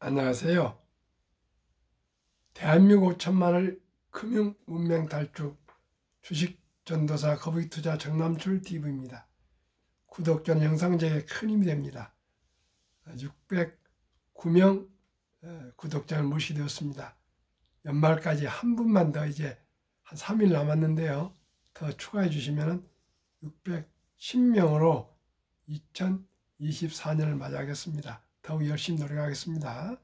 안녕하세요. 대한민국 5천만을 금융 문명 탈주 주식 전도사 거북이투자 정남출 TV입니다. 구독전 영상 제게 큰 힘이 됩니다. 609명 구독자를 모시되었습니다. 연말까지 한 분만 더 이제 한 3일 남았는데요. 더 추가해 주시면 610명으로 2024년을 맞이하겠습니다. 더욱 열심히 노력하겠습니다.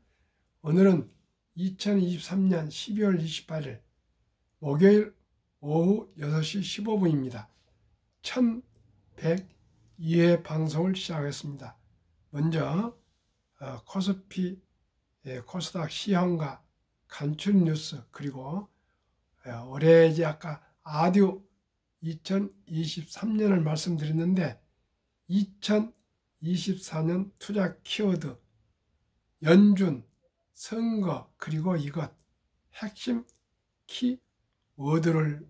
오늘은 2023년 12월 28일 목요일 오후 6시 15분입니다. 1102회 방송을 시작하겠습니다. 먼저 코스피, 코스닥 시황과 간추린 뉴스, 그리고 올해 이제 아까 아듀 2023년을 말씀드렸는데 2024년 투자 키워드 연준, 선거, 그리고 이것 핵심 키워드로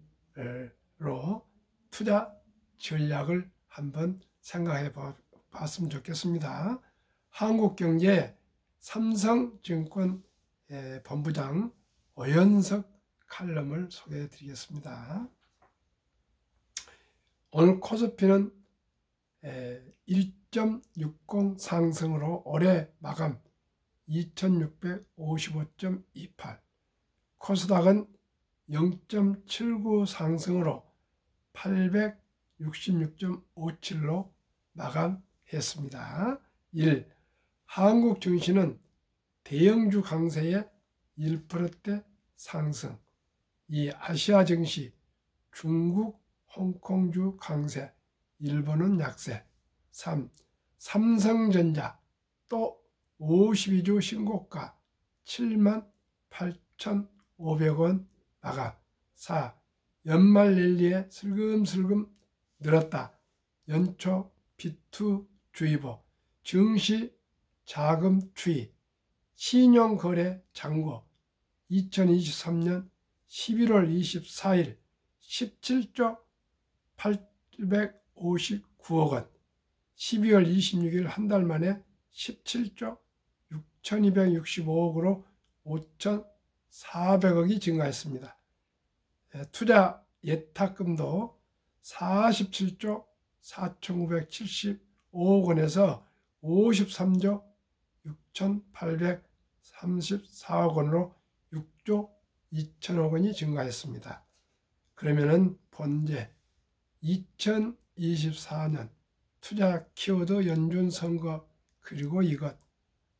투자 전략을 한번 생각해 봤으면 좋겠습니다. 한국경제 삼성증권 본부장 오연석 칼럼을 소개해 드리겠습니다. 오늘 코스피는 1.60 상승으로 올해 마감 2655.28, 코스닥은 0.79 상승으로 866.57로 마감했습니다. 1. 한국 증시는 대형주 강세에 1%대 상승. 2. 아시아 증시 중국, 홍콩주 강세, 일본은 약세. 3. 삼성전자 또 52주 신고가 78,500원 마감. 4. 연말 랠리에 슬금슬금 늘었다. 연초 비투주의보, 증시 자금 추이, 신용거래 잔고 2023년 11월 24일 17조 859억 원, 12월 26일 한 달 만에 17조 6,265억으로 5,400억이 증가했습니다. 투자 예탁금도 47조 4,975억 원에서 53조 6,834억 원으로 6조 2천억 원이 증가했습니다. 그러면은 본제 2024년 투자 키워드 연준 선거, 그리고 이것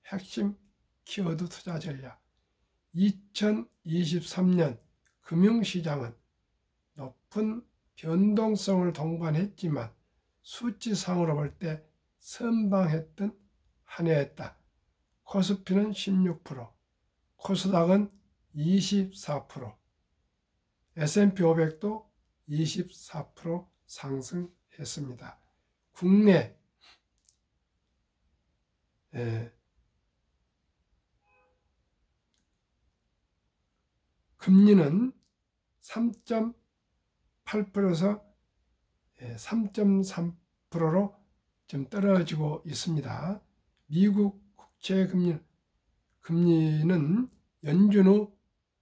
핵심 키워드 투자 전략. 2023년 금융시장은 높은 변동성을 동반했지만 수치상으로 볼 때 선방했던 한 해였다. 코스피는 16%, 코스닥은 24%, S&P 500도 24% 상승했습니다. 국내 금리는 3.8%에서 3.3%로 좀 떨어지고 있습니다. 미국 국채 금리는 연준 후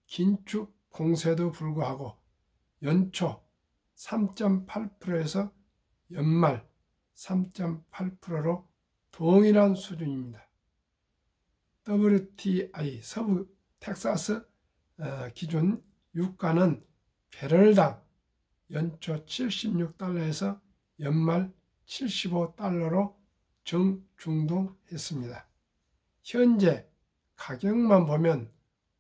긴축 공세도 불구하고 연초 3.8%에서 연말 3.8%로 동일한 수준입니다. WTI 서부 텍사스 기준 유가는 배럴당 연초 76달러에서 연말 75달러로 정중동했습니다. 현재 가격만 보면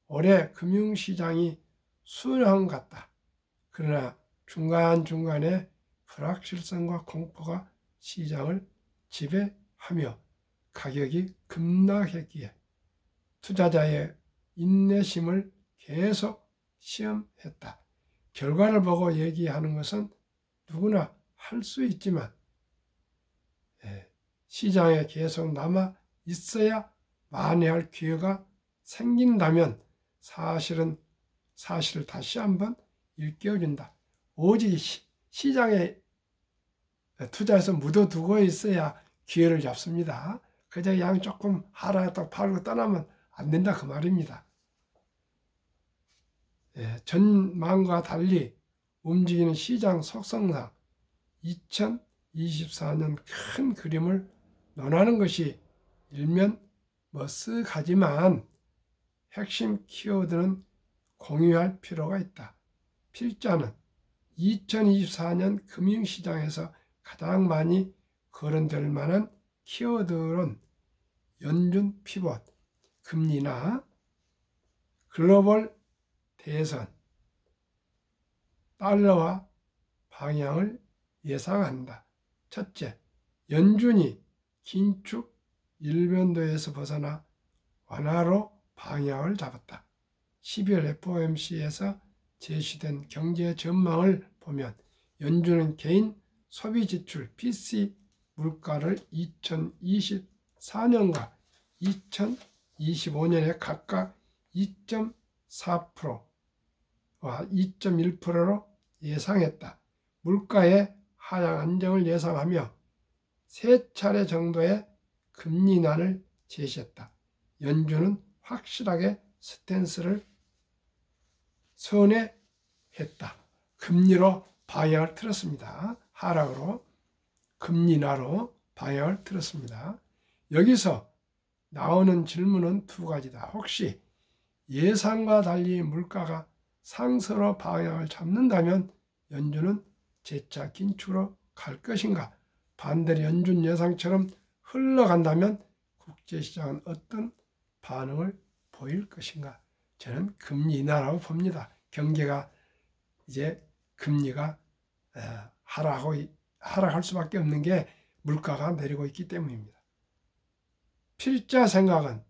올해 금융시장이 순환 같다. 그러나 중간중간에 불확실성과 공포가 시장을 지배하며 가격이 급락했기에 투자자의 인내심을 계속 시험했다. 결과를 보고 얘기하는 것은 누구나 할 수 있지만 시장에 계속 남아 있어야 만회할 기회가 생긴다면 사실을 다시 한번 일깨워준다. 오직 시장에 투자해서 묻어두고 있어야 기회를 잡습니다. 그저 양 조금 하락했다고 팔고 떠나면 안 된다 그 말입니다. 전망과 달리 움직이는 시장 속성상 2024년 큰 그림을 논하는 것이 일면 머쓱하지만 핵심 키워드는 공유할 필요가 있다. 필자는 2024년 금융시장에서 가장 많이 거론될 만한 키워드론 연준 피봇, 금리나 글로벌 대선, 달러화 방향을 예상한다. 첫째, 연준이 긴축 일변도에서 벗어나 완화로 방향을 잡았다. 12월 FOMC에서 제시된 경제 전망을 보면 연준은 개인 소비 지출 PC 물가를 2024년과 2025년에 각각 2.4%와 2.1%로 예상했다. 물가의 하향 안정을 예상하며 세 차례 정도의 금리 인하를 제시했다. 연준은 확실하게 스탠스를 선회했다. 금리로 방향을 틀었습니다. 하락으로 금리 인하로 방향을 틀었습니다. 여기서 나오는 질문은 두 가지다. 혹시 예상과 달리 물가가 상승으로 방향을 잡는다면 연준은 재차 긴축으로 갈 것인가? 반대로 연준 예상처럼 흘러간다면 국제시장은 어떤 반응을 보일 것인가? 저는 금리 인하라고 봅니다. 경제가 이제 금리가 하락할 수밖에 없는 게 물가가 내리고 있기 때문입니다. 필자 생각은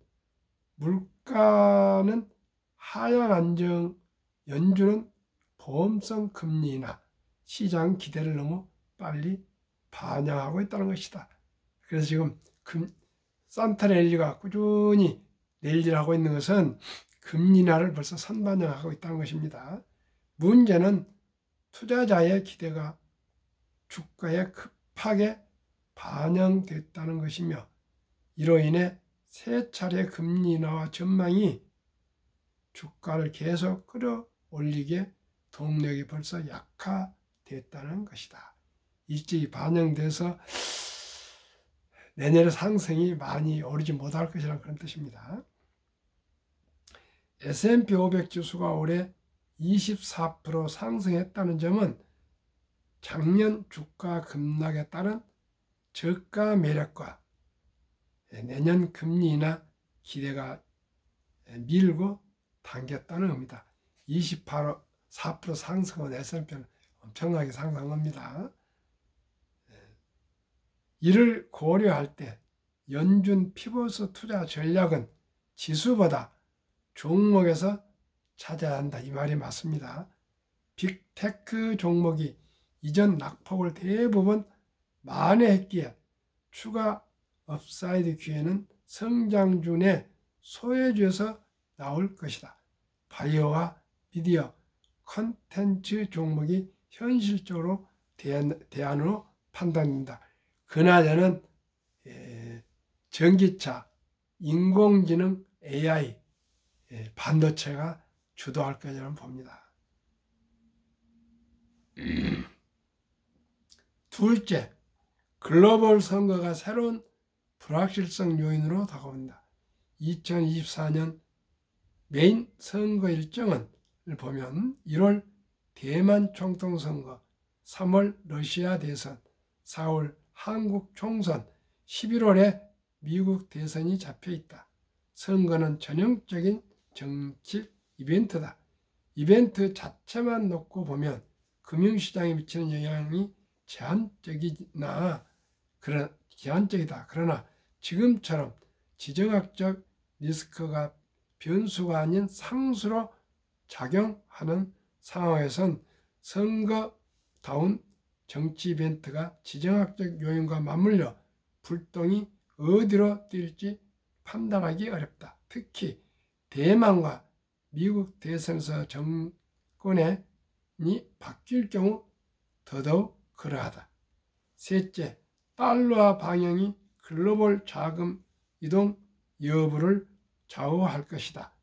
물가는 하향 안정, 연준은 보험성 금리 인하, 시장 기대를 너무 빨리 반영하고 있다는 것이다. 그래서 지금 산타랠리가 꾸준히 내일질하고 있는 것은 금리 인하를 벌써 선반영하고 있다는 것입니다. 문제는 투자자의 기대가 주가에 급하게 반영됐다는 것이며 이로 인해 세 차례 금리 인하와 전망이 주가를 계속 끌어올리게 동력이 벌써 약화됐다는 것이다. 일찍이 반영돼서 내년에 상승이 많이 오르지 못할 것이라는 그런 뜻입니다. S&P 500 지수가 올해 24% 상승했다는 점은 작년 주가 급락에 따른 저가 매력과 내년 금리 인하 기대가 밀고 당겼다는 겁니다. 24% 상승한 S&P는 엄청나게 상승한 겁니다. 이를 고려할 때 연준 피보트 투자 전략은 지수보다 종목에서 찾아야 한다. 이 말이 맞습니다. 빅테크 종목이 이전 낙폭을 대부분 만회했기에 추가 업사이드 기회는 성장주의 소외주에서 나올 것이다. 바이오와 미디어, 컨텐츠 종목이 현실적으로 대안으로 판단된다. 그나저는 전기차, 인공지능, AI, 반도체가 주도할 것이라고 봅니다. 둘째, 글로벌 선거가 새로운 불확실성 요인으로 다가온다. 2024년 메인 선거 일정을 보면 1월 대만 총통선거, 3월 러시아 대선, 4월 한국 총선, 11월에 미국 대선이 잡혀있다. 선거는 전형적인 정치 이벤트다. 이벤트 자체만 놓고 보면 금융시장에 미치는 영향이 제한적이다. 그러나 지금처럼 지정학적 리스크가 변수가 아닌 상수로 작용하는 상황에선 선거다운 정치 이벤트가 지정학적 요인과 맞물려 불똥이 어디로 뛸지 판단하기 어렵다. 특히 대만과 미국 대선에서 정권이 바뀔 경우 더더욱 그러하다. 셋째, 달러화 방향이 글로벌 자금 이동 여부를 좌우할 것이다.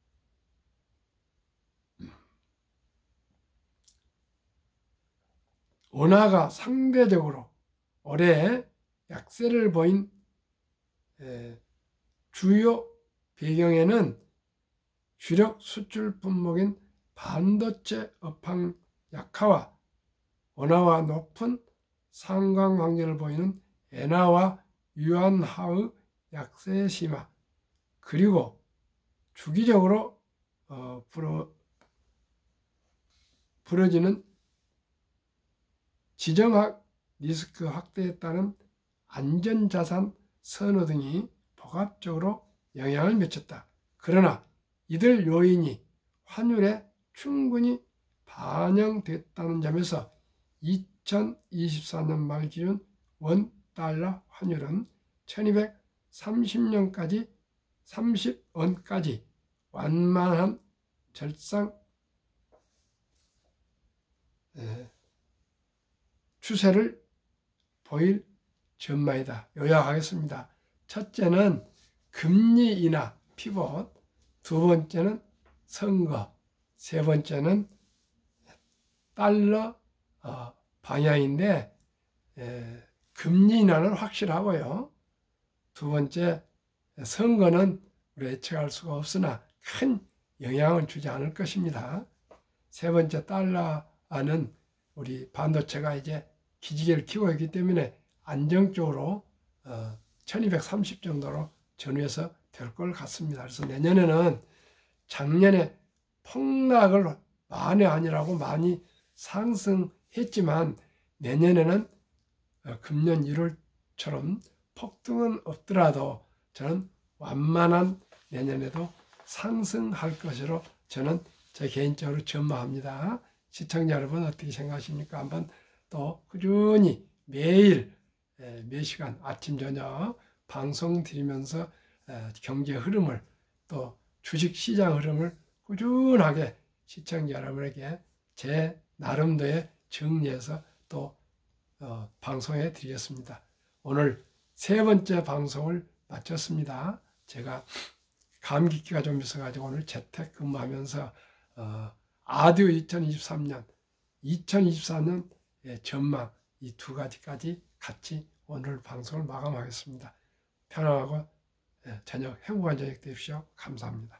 원화가 상대적으로 올해 약세를 보인 주요 배경에는 주력 수출 품목인 반도체 업황 약화와 원화와 높은 상관관계를 보이는 엔화와 유안화의 약세 심화, 그리고 주기적으로 벌어지는 지정학 리스크 확대에 따른 안전자산 선호 등이 복합적으로 영향을 미쳤다. 그러나 이들 요인이 환율에 충분히 반영됐다는 점에서 2024년 말 기준 원달러 환율은 1230원까지 완만한 절상 추세를 보일 전망이다. 요약하겠습니다. 첫째는 금리 인하 피봇, 두 번째는 선거, 세 번째는 달러 방향인데 금리 인하는 확실하고요. 두 번째 선거는 우리 예측할 수가 없으나 큰 영향을 주지 않을 것입니다. 세 번째 달러는 우리 반도체가 이제 기지개를 켜고 있기 때문에 안정적으로 1230 정도로 전후해서 될 것 같습니다. 그래서 내년에는 작년에 폭락을 만에 아니라고 많이 상승했지만 내년에는 금년 1월처럼 폭등은 없더라도 저는 완만한 내년에도 상승할 것으로 저는 제 개인적으로 전망합니다. 시청자 여러분 어떻게 생각하십니까? 한번 또 꾸준히 매일 몇 시간 아침 저녁 방송 드리면서 경제 흐름을 또 주식 시장 흐름을 꾸준하게 시청자 여러분에게 제 나름대로 정리해서 또 방송해 드리겠습니다. 오늘 세 번째 방송을 마쳤습니다. 제가 감기기가 좀 있어가지고 오늘 재택근무하면서 아듀 2023년, 2024년 전망 이 두 가지까지 같이 오늘 방송을 마감하겠습니다. 편안하고 저녁 행복한 저녁 되십시오. 감사합니다.